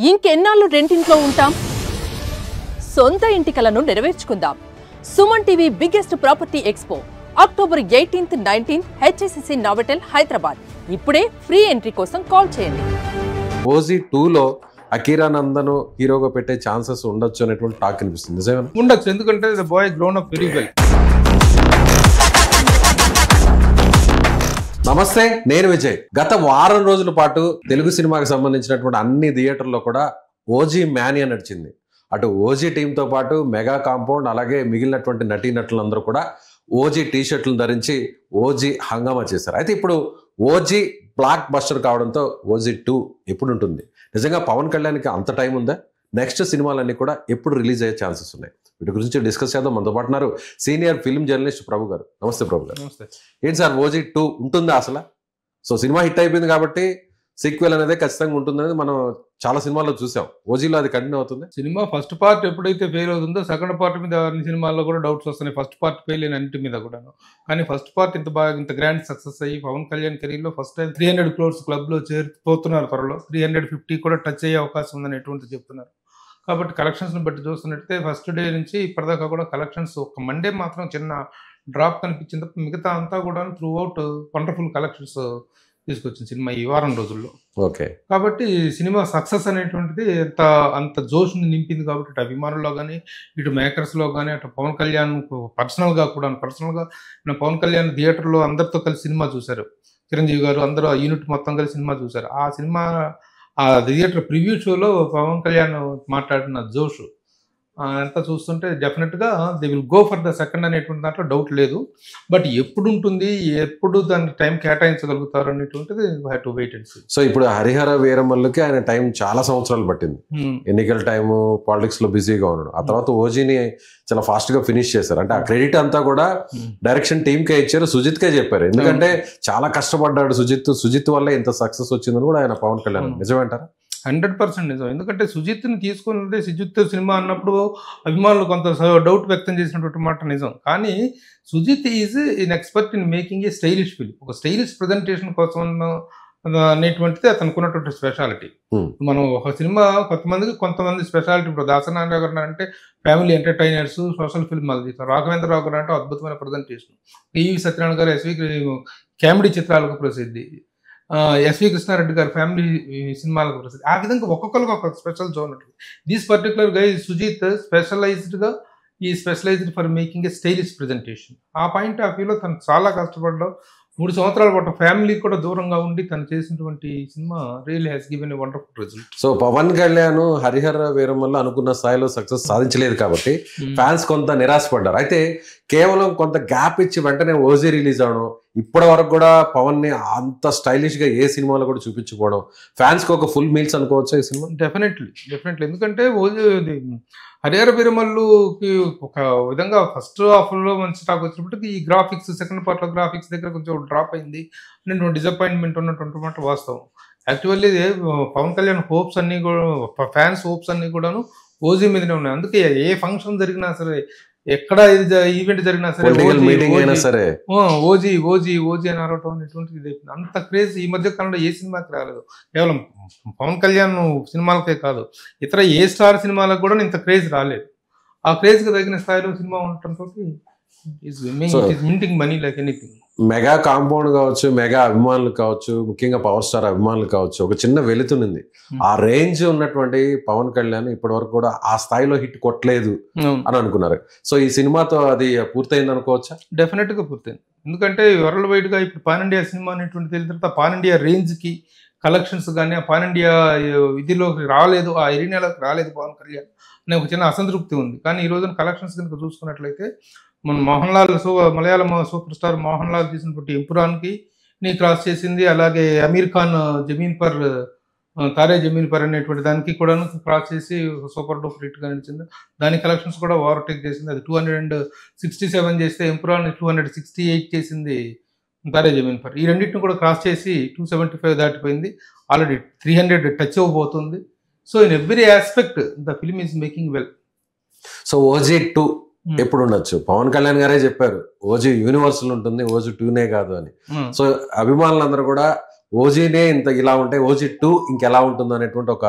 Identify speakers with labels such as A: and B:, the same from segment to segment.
A: ఇంకెన్నాళ్ళు రెంటింట్లో ఉంటాం? సొంత ఇంటి కలను నెరవేర్చుకుందాం. Suman TV biggest property expo October 18th, 19th HSCC Novotel Hyderabad. ఇప్పుడే ఫ్రీ ఎంట్రీ కోసం కాల్ చేయండి.
B: ఓజీ 2లో అకీరా నందన్ హీరోగా పెట్టే ఛాన్సెస్ ఉండొచ్చు అనేటువంటి టాక్ అనిపిస్తుంది. నిజమేనా?
C: ఉండొచ్చు, ఎందుకంటే the boy grown up very well.
B: నమస్తే, నేను విజయ్. గత వారం రోజుల పాటు తెలుగు సినిమాకి సంబంధించినటువంటి అన్ని థియేటర్లో కూడా ఓజీ మ్యానియా నడిచింది. అటు ఓజీ టీంతో పాటు మెగా కాంపౌండ్ అలాగే మిగిలినటువంటి నటీనటులందరూ కూడా ఓజీ టీషర్ట్లు ధరించి ఓజీ హంగామా చేశారు. అయితే ఇప్పుడు ఓజీ బ్లాక్ బస్టర్ కావడంతో ఓజీ 2 ఎప్పుడు ఉంటుంది? నిజంగా పవన్ కళ్యాణ్కి అంత టైం ఉందా? నెక్స్ట్ సినిమాలన్నీ కూడా ఎప్పుడు రిలీజ్ అయ్యే ఛాన్సెస్ ఉన్నాయి? వీటి గురించి డిస్కస్ చేద్దాం. మనతో పాటు ఉన్నారు సీనియర్ ఫిల్మ్ జర్నలిస్ట్ ప్రభు గారు. నమస్తే ప్రభు గారు.
C: నమస్తే.
B: ఏంటి సార్, ఓజీ 2 ఉంటుందా అసలు? సో సినిమా హిట్ అయిపోయింది కాబట్టి సీక్వెల్ అనేది ఖచ్చితంగా ఉంటుందనేది మనం చాలా సినిమాల్లో చూసాం. ఓజీలో అది కంటిన్యూ అవుతుంది.
C: సినిమా ఫస్ట్ పార్ట్ ఎప్పుడైతే ఫెయిల్ అవుతుందో సెకండ్ పార్ట్ మీద అన్ని సినిమాల్లో కూడా డౌట్స్ వస్తున్నాయి. ఫస్ట్ పార్ట్ ఫెయిల్ అయిన అన్నింటి మీద కూడాను. కానీ ఫస్ట్ పార్ట్ ఇంత బాగా ఇంత గ్రాండ్ సక్సెస్ అయ్యి పవన్ కళ్యాణ్ కెరీర్లో ఫస్ట్ టైం 300 crores క్లబ్లో చేరిపోతున్నారు. త్వరలో 350 కూడా టచ్ అయ్యే అవకాశం ఉందని ఎటువంటి చెప్తున్నారు. కాబట్టి కలెక్షన్స్ని బట్టి చూస్తున్నట్టయితే ఫస్ట్ డే నుంచి ఇప్పటిదాకా కూడా కలెక్షన్స్ ఒక మండే మాత్రం చిన్న డ్రాప్ కనిపించింది తప్ప మిగతా అంతా కూడా త్రూ అవుట్ వండర్ఫుల్ కలెక్షన్స్ తీసుకొచ్చింది సినిమా ఈ వారం రోజుల్లో.
B: ఓకే,
C: కాబట్టి సినిమా సక్సెస్ అనేటువంటిది అంత జోష్ని నింపింది. కాబట్టి ఇటు అభిమానుల్లో కానీ ఇటు మేకర్స్లో కానీ అటు పవన్ కళ్యాణ్ పర్సనల్గా పవన్ కళ్యాణ్ థియేటర్లో అందరితో కలిసి సినిమా చూశారు. చిరంజీవి గారు అందరూ ఆ యూనిట్ మొత్తం కలిసి సినిమా చూశారు. ఆ సినిమా ఆ థియేటర్ ప్రివ్యూ షోలో పవన్ కళ్యాణ్ మాట్లాడిన జోష్ అంతా చూస్తుంటే డెఫినెట్గా they will go for the second అనేటువంటి దాంట్లో డౌట్ లేదు. బట్ ఎప్పుడు ఉంటుంది, ఎప్పుడు దానికి టైం కేటాయించగలుగుతారు అనేటువంటిది have to wait and see.
B: So ఇప్పుడు హరిహర వీరమల్లుకి ఆయన టైం చాలా సంవత్సరాలు పట్టింది. ఎన్నికల టైము, పాలిటిక్స్ లో బిజీగా ఉన్నాడు. ఆ తర్వాత ఓజీని చాలా ఫాస్ట్ గా ఫినిష్ చేశారు. అంటే ఆ క్రెడిట్ అంతా కూడా డైరెక్షన్ టీమ్ కే ఇచ్చారు, సుజిత్ కే చెప్పారు. ఎందుకంటే చాలా కష్టపడ్డాడు సుజిత్ వల్ల ఇంత సక్సెస్ వచ్చిందని కూడా ఆయన పవన్ కళ్యాణ్. నిజమేంటారా?
C: 100% నిజం. ఎందుకంటే సుజిత్ని తీసుకున్నదే సుజిత్ సినిమా అన్నప్పుడు అభిమానులు కొంత డౌట్ వ్యక్తం చేసినటువంటి మాట నిజం. కానీ Sujeeth is an expert in making a stylish film. ఒక స్టైలిష్ ప్రజెంటేషన్ కోసం అనేటువంటిది అతనికి ఉన్నటువంటి స్పెషాలిటీ. మనం ఒక సినిమా కొంతమంది స్పెషాలిటీ. ఇప్పుడు దాసనారాయణ గారు అంటే ఫ్యామిలీ ఎంటర్టైనర్స్, సోషల్ ఫిల్మ్ అది. రాఘవేంద్రరావు గారు అంటే అద్భుతమైన ప్రజెంటేషన్. ఈవి సత్యనారాయణ గారు ఎస్వి కామెడీ చిత్రాలకు ప్రసిద్ధి. ఎస్వి కృష్ణారెడ్డి గారు ఫ్యామిలీ సినిమాలకు ప్రసిద్ధి. ఆ విధంగా ఒక్కొక్కరికి ఒక స్పెషల్ జోన్ ఉంటుంది. This particular guy Sujeeth specialized for making a stylish presentation. ఆ పాయింట్ ఆఫ్ వ్యూలో తను చాలా కష్టపడ్డావు. 3 సంవత్సరాల పాటు ఫ్యామిలీ కూడా దూరంగా ఉండి తను చేసినటువంటి సినిమా really has given a wonderful result.
B: So Pawan Kalyan Harihara Veeramallu అనుకున్న స్థాయిలో సక్సెస్ సాధించలేదు కాబట్టి ఫ్యాన్స్ కొంత నిరాశపడ్డారు. అయితే కేవలం కొంత గ్యాప్ ఇచ్చి వెంటనే ఓజీ రిలీజ్ అవడం, ఇప్పటి వరకు కూడా పవన్ ని అంత స్టైలిష్ గా ఏ సినిమాలో కూడా చూపించుకోవడం ఫ్యాన్స్ కి ఒక ఫుల్ మీల్స్ అనుకోవచ్చు ఈ సినిమా.
C: డెఫినెట్లీ. ఎందుకంటే హరిహర వీరమల్లుకి ఒక విధంగా ఫస్ట్ హాఫ్ లో మంచి టాక్ వచ్చినప్పటికీ ఈ గ్రాఫిక్స్ సెకండ్ పార్ట్ లో గ్రాఫిక్స్ దగ్గర కొంచెం డ్రాప్ అయింది అనేటువంటి డిసప్పాయింట్మెంట్ ఉన్నటువంటి మాట వాస్తవం. యాక్చువల్లీ పవన్ కళ్యాణ్ హోప్స్ అన్ని కూడా, ఫ్యాన్స్ హోప్స్ అన్ని కూడాను ఓజీ మీదనే ఉన్నాయి. అందుకే ఏ ఫంక్షన్ జరిగినా సరే, ఎక్కడ ఈవెంట్ జరిగినా సరే ఓజీ ఓజీ ఓజీ అని అరవటం అనేటువంటిది అంత క్రేజ్ ఈ మధ్య కాలంలో ఏ సినిమాకి రాలేదు. కేవలం పవన్ కళ్యాణ్ సినిమాలకే కాదు, ఇతర ఏ స్టార్ సినిమాలకు కూడా ఇంత క్రేజ్ రాలేదు. ఆ క్రేజ్ కి తగిన స్థాయిలో సినిమా ఉండటంతో minting money like anything.
B: Mega compound కావచ్చు, మెగా అభిమానులు కావచ్చు, ముఖ్యంగా పవర్ స్టార్ అభిమానులు కావచ్చు, ఒక చిన్న వెలుతునింది. ఆ రేంజ్ ఉన్నటువంటి పవన్ కళ్యాణ్ ఇప్పటి వరకు కూడా ఆ స్థాయిలో హిట్ కొట్టలేదు అని అనుకున్నారు. సో ఈ సినిమాతో అది పూర్తయింది అనుకోవచ్చా?
C: డెఫినెట్ గా పూర్తయింది. ఎందుకంటే వరల్డ్ వైడ్ గా ఇప్పుడు పాన్ ఇండియా సినిమా అనేటువంటి తెలిసిన తర్వాత పాన్ ఇండియా రేంజ్ కి కలెక్షన్స్ కానీ ఆ పాన్ ఇండియా ఇదిలోకి రాలేదు, ఆ ఎరీనాలోకి రాలేదు పవన్ కళ్యాణ్ అనే ఒక చిన్న అసంతృప్తి ఉంది. కానీ ఈ రోజున కలెక్షన్స్ కనుక చూసుకున్నట్లయితే మన మలయాళం సూపర్ స్టార్ మోహన్ లాల్ తీసినటువంటి ఎంపురాన్కి క్రాస్ చేసింది. అలాగే అమీర్ ఖాన్ తారే జమీన్ పర్ అనేటువంటి దానికి కూడా క్రాస్ చేసి సూపర్ డూపర్ హిట్గా నిలిచింది. దాని కలెక్షన్స్ కూడా ఓవర్టేక్ చేసింది. అది 267 చేస్తే ఎంపురాన్ 268 చేసింది తారే జమీన్ పర్. ఈ రెండింటిని కూడా క్రాస్ చేసి 275 దాటిపోయింది. ఆల్రెడీ 300 టచ్ అవ్వబోతుంది. So in every aspect the film is making well.
B: So OG 2 ఎప్పుడు ఉండొచ్చు? పవన్ కళ్యాణ్ గారే చెప్పారు ఓజీ యూనివర్సల్ ఉంటుంది, ఓజీ 2నే కాదు అని. సో అభిమానులందరూ కూడా ఓజీనే ఇంత ఇలా ఉంటే ఓజీ 2 ఇంకెలా ఉంటుంది అనేటువంటి ఒక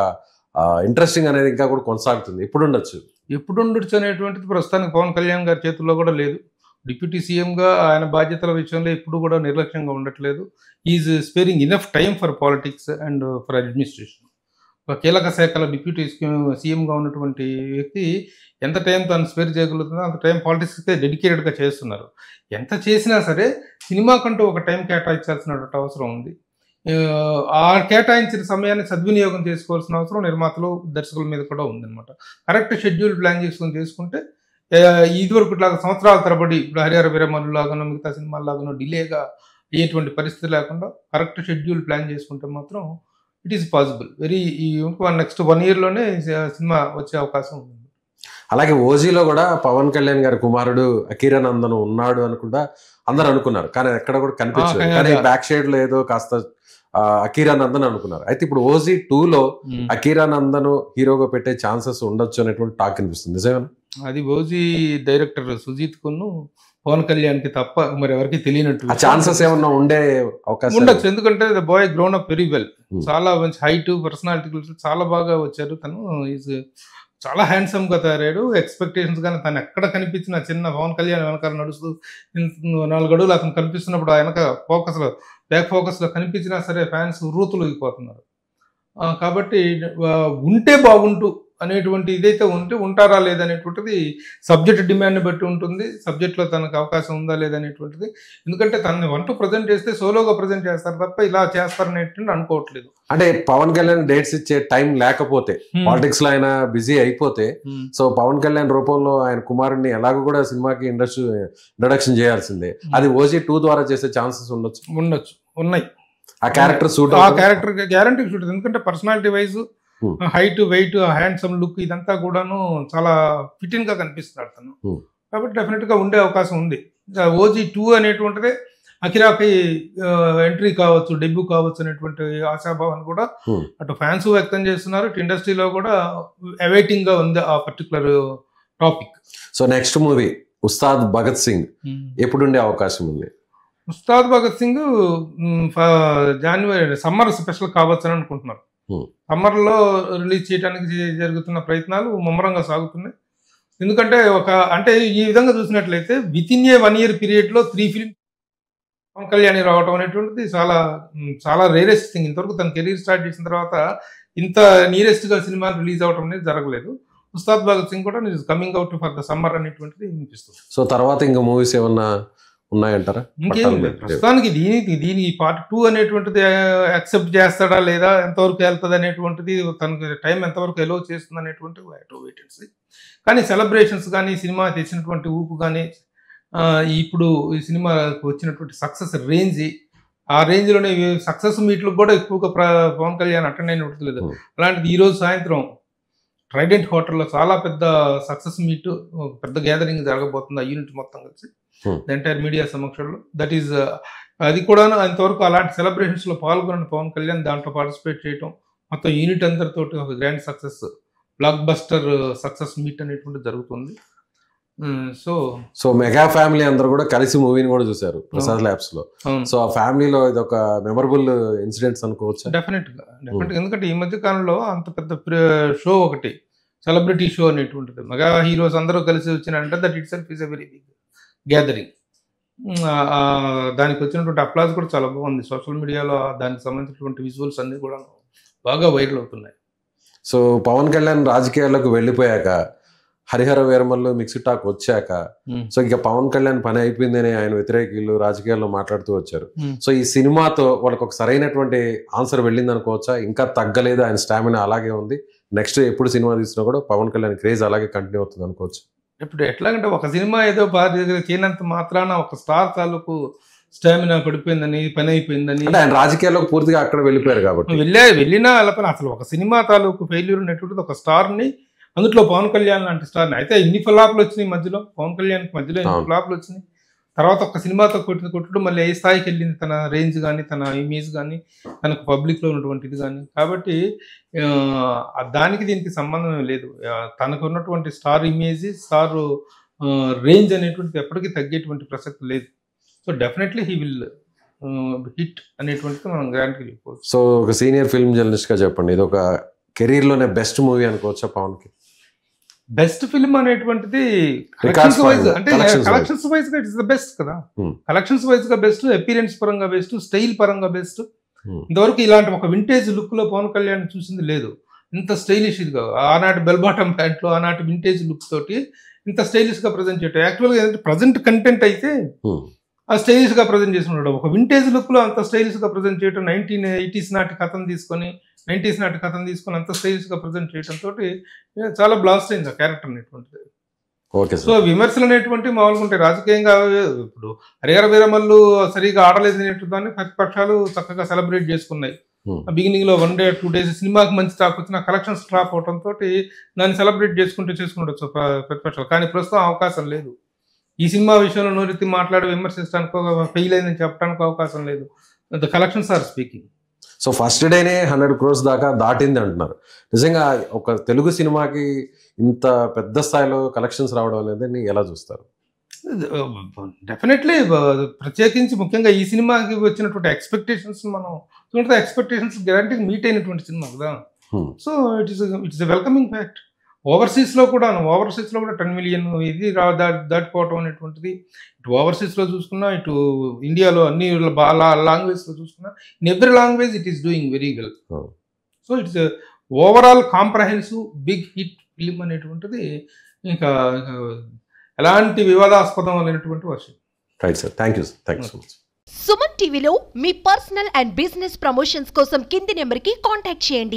B: ఇంట్రెస్టింగ్ అనేది ఇంకా కూడా కొనసాగుతుంది. ఎప్పుడు ఉండొచ్చు
C: అనేటువంటిది ప్రస్తుతానికి పవన్ కళ్యాణ్ గారి చేతుల్లో కూడా లేదు. డిప్యూటీ సీఎంగా ఆయన బాధ్యతల విషయంలో ఎప్పుడు కూడా నిర్లక్ష్యంగా ఉండట్లేదు. Is sparing enough time for politics and for administration. ఒక కీలక శాఖల డిప్యూటీ సీఎంగా ఉన్నటువంటి వ్యక్తి ఎంత టైం తను స్పేర్ చేయగలుగుతుందో అంత టైం పాలిటిక్స్కే డెడికేటెడ్గా చేస్తున్నారు. ఎంత చేసినా సరే సినిమాకంటూ ఒక టైం కేటాయించాల్సినటువంటి అవసరం ఉంది. ఆ కేటాయించిన సమయాన్ని సద్వినియోగం చేసుకోవాల్సిన అవసరం నిర్మాతలు దర్శకుల మీద కూడా ఉందన్నమాట. కరెక్ట్ షెడ్యూల్ ప్లాన్ చేసుకుంటే ఇదివరకు ఇట్లాగా సంవత్సరాల తరబడి ఇప్పుడు హరిహర వీరమల్లు లాగానో మిగతా సినిమాల్లాగానో డిలేగా అయ్యేటువంటి పరిస్థితి లేకుండా కరెక్ట్ షెడ్యూల్ ప్లాన్ చేసుకుంటే మాత్రం ఇట్ ఈస్ పాసిబుల్. నెక్స్ట్ 1 yearలోనే సినిమా వచ్చే అవకాశం ఉంది.
B: అలాగే ఓజీలో కూడా పవన్ కళ్యాణ్ గారి కుమారుడు అకీరానందన్ ఉన్నాడు అని కూడా అందరు అనుకున్నారు, కానీ ఎక్కడ కూడా కనిపించలేదు. కానీ బ్యాక్ షేడ్ లో ఏదో కాస్త అకీరానందన్ అనుకున్నారు. అయితే ఇప్పుడు ఓజీ 2లో అకీరానందన్ హీరోగా పెట్టే ఛాన్సెస్ ఉండొచ్చు అనేటువంటి టాక్ అనిపిస్తుంది, నిజమేనా?
C: అది ఓజీ డైరెక్టర్ సుజీత్ కును పవన్ కళ్యాణ్ కి తప్ప మరి ఎవరికి తెలియనట్టు
B: ఛాన్సెస్ ఏమన్నా ఉండే అవకాశం
C: ఉండొచ్చు. ఎందుకంటే the boy grown up very well. చాలా మంచి హైట్, పర్సనాలిటీ చాలా బాగా వచ్చారు. తను ఈజ్ చాలా హ్యాండ్సమ్ గా తయారయ్యాడు. ఎక్స్పెక్టేషన్స్ కానీ తను ఎక్కడ కనిపించిన చిన్న పవన్ కళ్యాణ్ వెనకాల నడుస్తూ 4 అడుగులు అతను కనిపిస్తున్నప్పుడు వెనక బ్యాక్ ఫోకస్ లో కనిపించినా సరే ఫ్యాన్స్ రూతులు అయిపోతున్నారు. కాబట్టి ఉంటే బాగుంటూ అనేటువంటి ఇదైతే ఉంటారా లేదనేటువంటిది సబ్జెక్ట్ డిమాండ్ని బట్టి ఉంటుంది. సబ్జెక్ట్లో తనకు అవకాశం ఉందా లేదనేటువంటిది. ఎందుకంటే తనని వంట ప్రజెంట్ చేస్తే సోలోగా ప్రజెంట్ చేస్తారు తప్ప ఇలా చేస్తారనేటువంటి అనుకోవట్లేదు.
B: అంటే పవన్ కళ్యాణ్ డేట్స్ ఇచ్చే టైం లేకపోతే, పాలిటిక్స్ లో ఆయన బిజీ అయిపోతే, సో పవన్ కళ్యాణ్ రూపంలో ఆయన కుమారుడిని ఎలాగో కూడా సినిమాకి ఇంట్రడక్షన్ చేయాల్సిందే. అది ఓజీ 2 ద్వారా చేసే ఛాన్సెస్
C: ఉన్నాయి.
B: ఆ క్యారెక్టర్
C: గ్యారంటీ సూట్. ఎందుకంటే personality wise, height, weight, handsome look ఇదంతా కూడాను చాలా ఫిట్టిన్ గా కనిపిస్తున్నాడు తను. కాబట్టి డెఫినెట్ గా ఉండే అవకాశం ఉంది. ఓజీ 2 అనేటువంటిదే అకిరాకి ఎంట్రీ కావచ్చు, డెబ్యూ కావచ్చు అనేటువంటి ఆశాభావాన్ని కూడా అటు ఫ్యాన్స్ వ్యక్తం చేస్తున్నారు. ఇటు ఇండస్ట్రీలో కూడా అవైటింగ్ గా ఉంది ఆ particular topic.
B: So next movie Ustaad Bhagat Singh ఎప్పుడు ఉండే అవకాశం ఉంది?
C: ఉస్తాద్ భగత్ సింగ్ జనవరి సమ్మర్ స్పెషల్ కావచ్చు అని అనుకుంటున్నారు. సమ్మర్లో రిలీజ్ చేయడానికి జరుగుతున్న ప్రయత్నాలు ముమ్మరంగా సాగుతున్నాయి. ఎందుకంటే అంటే ఈ విధంగా చూసినట్లయితే వితిన్ ఏ 1 year పీరియడ్లో 3 films పవన్ కళ్యాణ్ రావటం అనేటువంటిది చాలా చాలా రేరెస్ట్ థింగ్. ఇంతవరకు తన కెరీర్ స్టార్ట్ చేసిన తర్వాత ఇంత నియరెస్ట్గా సినిమా రిలీజ్ అవడం అనేది జరగలేదు. ఉస్తాద్ భగత్ సింగ్ కూడా coming out for the summer అనేటువంటిది అనిపిస్తుంది.
B: సో తర్వాత ఇంకా మూవీస్ ఏమన్నా ఉన్నాయంటారా?
C: ఇంకేం లేదు ప్రస్తుతానికి. దీని పార్ట్ 2 అనేటువంటిది యాక్సెప్ట్ చేస్తాడా లేదా, ఎంతవరకు వెళ్తుంది అనేటువంటిది, తనకు టైం ఎంతవరకు ఎలో చేస్తుంది అనేటువంటి వెయిట్ అండ్ సీ. కానీ సెలబ్రేషన్స్ కానీ, సినిమా తెచ్చినటువంటి ఊపు కానీ, ఇప్పుడు ఈ సినిమాకు వచ్చినటువంటి సక్సెస్ రేంజ్, ఆ రేంజ్లోనే సక్సెస్ మీట్లకు కూడా ఎక్కువగా పవన్ కళ్యాణ్ అటెండ్ అయినట్టు లేదు. అలాంటిది ఈరోజు సాయంత్రం ట్రైడెంట్ హోటల్లో చాలా పెద్ద సక్సెస్ మీట్, పెద్ద గ్యాదరింగ్ జరగబోతుంది ఆ యూనిట్ మొత్తం కలిసి, ద ఎంటైర్ మీడియా సమక్షంలో. దట్ ఈస్ అది కూడా అంతవరకు అలాంటి సెలబ్రేషన్స్లో పాల్గొన్న పవన్ కళ్యాణ్ దాంట్లో పార్టిసిపేట్ చేయటం, మొత్తం యూనిట్ అందరితో ఒక grand success, block buster success meet అనేటువంటి జరుగుతుంది. సో
B: మెగా ఫ్యామిలీ అందరూ కూడా కలిసి మూవీని కూడా చూసారు ప్రసాద్ ల్యాబ్స్ లో. సో ఆ ఫ్యామిలీలో ఇది ఒక మెమరబుల్ ఇన్సిడెంట్స్ అనుకోవచ్చు.
C: డెఫినెట్ గా. ఎందుకంటే ఈ మధ్య కాలంలో అంత పెద్ద షో ఒకటి, సెలబ్రిటీ షో అనేటువంటిది, మెగా హీరోస్ అందరూ కలిసి వచ్చినారంటే that itself is a very big gathering. దానికి వచ్చినటువంటి అప్లాజ్ కూడా చాలా బాగుంది. సోషల్ మీడియాలో దానికి సంబంధించినటువంటి విజువల్స్ అన్ని కూడా బాగా వైరల్ అవుతున్నాయి.
B: సో పవన్ కళ్యాణ్ రాజకీయాల్లోకి వెళ్ళిపోయాక, హరిహర వీరమల్లు మిక్స్డ్ టాక్ వచ్చాక, సో ఇక పవన్ కళ్యాణ్ పని అయిపోయిందని ఆయన వ్యతిరేకులు రాజకీయాల్లో మాట్లాడుతూ వచ్చారు. సో ఈ సినిమాతో వాళ్ళకి ఒక సరైనటువంటి ఆన్సర్ వెళ్ళింది అనుకోవచ్చా? ఇంకా తగ్గలేదు, ఆయన స్టామినా అలాగే ఉంది, నెక్స్ట్ ఎప్పుడు సినిమా తీసినా కూడా పవన్ కళ్యాణ్ క్రేజ్ అలాగే కంటిన్యూ అవుతుంది అనుకోవచ్చు?
C: ఇప్పుడు ఎట్లాగంటే ఒక సినిమా ఏదో భారీ దగ్గర చేయనంత మాత్రాన ఒక స్టార్ తాలూకు స్టామినా పడిపోయిందని, పని అయిపోయిందని,
B: ఆయన రాజకీయాల్లోకి పూర్తిగా అక్కడ వెళ్ళిపోయారు కాబట్టి
C: వెళ్ళినా వెళ్ళకపోయినా అసలు ఒక సినిమా తాలూకు ఫెయిల్యూర్ అనేటువంటిది ఒక స్టార్ని, అందులో పవన్ కళ్యాణ్ లాంటి స్టార్ని. అయితే ఇన్ని ఫ్లాప్లు వచ్చినాయి మధ్యలో, పవన్ కళ్యాణ్కి మధ్యలో ఎన్ని ఫ్లాప్లు వచ్చినాయి. తర్వాత ఒక సినిమాతో కొట్టుడు మళ్ళీ ఏ స్థాయికి వెళ్ళింది తన రేంజ్ కానీ, తన ఇమేజ్ కానీ, తనకు పబ్లిక్లో ఉన్నటువంటి ఇది కానీ. కాబట్టి దానికి దీనికి సంబంధం లేదు. తనకు ఉన్నటువంటి స్టార్ ఇమేజ్, స్టార్ రేంజ్ అనేటువంటిది ఎప్పటికీ తగ్గేటువంటి ప్రసక్తి లేదు. So definitely he will hit అనేటువంటిది మనం గ్యారంటీ చెప్పవచ్చు.
B: సో ఒక సీనియర్ ఫిల్మ్ జర్నలిస్ట్గా చెప్పండి, ఇది ఒక కెరీర్లోనే బెస్ట్ మూవీ అనుకోవచ్చా పవన్కి?
C: బెస్ట్ ఫిల్మ్ అనేటువంటిది
B: Records
C: కలెక్షన్స్ వైజ్
B: పరంగా,
C: అంటే
B: collections
C: కలెక్షన్స్ వైజ్ గా ఇట్స్ ద బెస్ట్ కదా.
B: Hmm.
C: కలెక్షన్స్ వైజ్ గా బెస్ట్, అపీరెన్స్ పరంగా బెస్ట్, స్టైల్ పరంగా బెస్ట్.
B: Hmm.
C: ఇంతవరకు ఇలాంటి ఒక వింటేజ్ లుక్ లో పవన్ కళ్యాణ్ చూసింది లేదు. ఇంత స్టైలిష్ గా ఆనాటి బెల్ బాటమ్ ప్యాంట్ లో ఆనాటి వింటేజ్ లుక్ తోటి ఇంత స్టైలిష్ గా ప్రజెంట్ చేయటం. యాక్చువల్గా ఏంటంటే ప్రజెంట్ కంటెంట్ అయితే ఆ స్టైలిష్ గా ప్రజెంట్ చేస్తున్నాడు. ఒక వింటేజ్ లుక్ లో అంత స్టైలిష్ గా ప్రజెంట్ చేయటం, 1980s నాటి కథను తీసుకొని 90s నాటి కథను తీసుకొని అంత స్టైలిష్ గా ప్రజెంట్ చేయడం తోటి చాలా బ్లాస్ట్ అయింది ఆ క్యారెక్టర్ అనేటువంటిది.
B: ఓకే
C: సో విమర్శలు అనేటువంటి మామూలుగా ఉంటాయి రాజకీయంగా. ఇప్పుడు హరిహర వీరమల్లు సరిగా ఆడలేదు అనేటువంటి ప్రతిపక్షాలు చక్కగా సెలబ్రేట్ చేసుకున్నాయి. బిగినింగ్ లో 1 day 2 days సినిమాకి మంచి టాక్ వచ్చిన కలెక్షన్స్ డ్రాప్ అవడంతో దాన్ని సెలబ్రేట్ చేసుకుంటూ ప్రతిపక్షాలు. కానీ ప్రస్తుతం అవకాశం లేదు. ఈ సినిమా విషయంలో నోరెత్తి మాట్లాడి విమర్శించడానికి, ఫెయిల్ అయిందని చెప్పడానికి అవకాశం లేదు. The collections are speaking.
B: So first డేనే 100 crores దాకా దాటింది అంటున్నారు. నిజంగా ఒక తెలుగు సినిమాకి ఇంత పెద్ద స్థాయిలో కలెక్షన్స్ రావడం అనేది ఎలా చూస్తారు?
C: డెఫినెట్లీ ప్రత్యేకించి ముఖ్యంగా ఈ సినిమాకి వచ్చినటువంటి ఎక్స్పెక్టేషన్స్ మనం చూడండి, ఎక్స్పెక్టేషన్స్ గ్యారంటీ మీట్ అయినటువంటి సినిమా కదా. So it's welcoming fact. Overseas లో కూడా 10 million ఇది దాటిపోవటం అనేటువంటిది ఇటు ఓవర్సీస్ లో చూసుకున్నా, ఇటు ఇండియాలో అన్ని లాంగ్వేజ్ లో చూసుకున్నా, in every language it is doing very well. So it's overall comprehensive big hit film అనేటువంటిది ఇంకా ఎలాంటి వివాదాస్పదం అనేటువంటి వర్షం.
B: Right sir, thank you so much.
D: Suman టీవీలో మీ పర్సనల్ అండ్ బిజినెస్ ప్రమోషన్స్ కోసం కింది నెంబర్కి కాంటాక్ట్ చేయండి.